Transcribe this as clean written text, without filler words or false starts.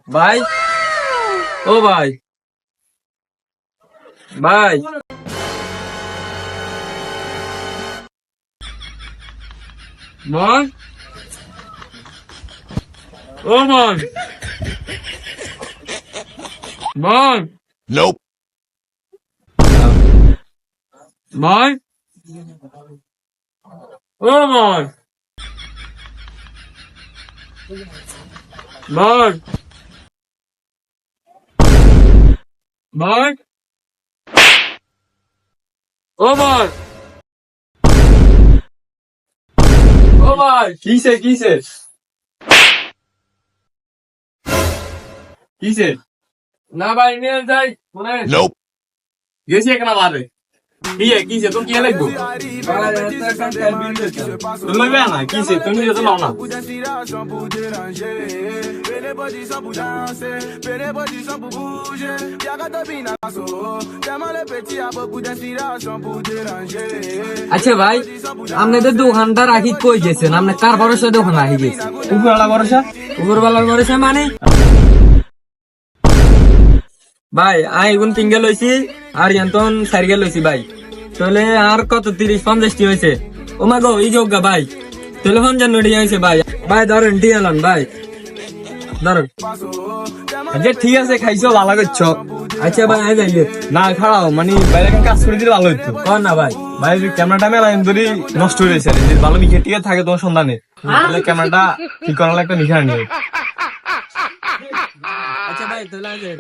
ভাই, ও ভাই, ভাই, মন, ও মন, মন, Nope. মন, ও মন, মন, মন, ও মন, ও ভাই, কিসে কিসে কিসে না ভাই নিয়ে যাই মনে হয় Nope. গেছি এখানে বাদে কিসে তুমি কি লাগবো তুমি লাগবে না কিসে তুমি যেতে নাও না আচ্ছা ভাই, আপনাদের দোকানটা রাখি কই গেছেন? আপনি কার ভরসা দোকান রাখি গেছেন? উপরওয়ালা ভরসা উপরবেলার ভরসা মানে? ভাই আই এখন তিনগেল লইছি আর এন্তন চারিগেল লইছি ভাই তাহলে আর কত 30-50 হয়েছে ও মা গো এই যোগ্যা ভাই তাহলে 55 হয়েছে ভাই ভাই ধরেন ডিয়ালান ভাই ধরেন আচ্ছা ঠিক আছে খাইছো ভালো করছো আচ্ছা ভাই আই যাইয়ে না খাওয়াও মানে বাইরে কাজ করে দিলে ভালো হইতো কর না ভাই। ভাই ক্যামেরাটা মেলা ধরে নষ্ট হয়ে গেছে যদি ভালো মিখে টিকে থাকে তোমার সন্ধানে তাহলে ক্যামেরাটা ঠিক করার একটা নিশানা নিয়ে আচ্ছা ভাই তাহলে আই যাই।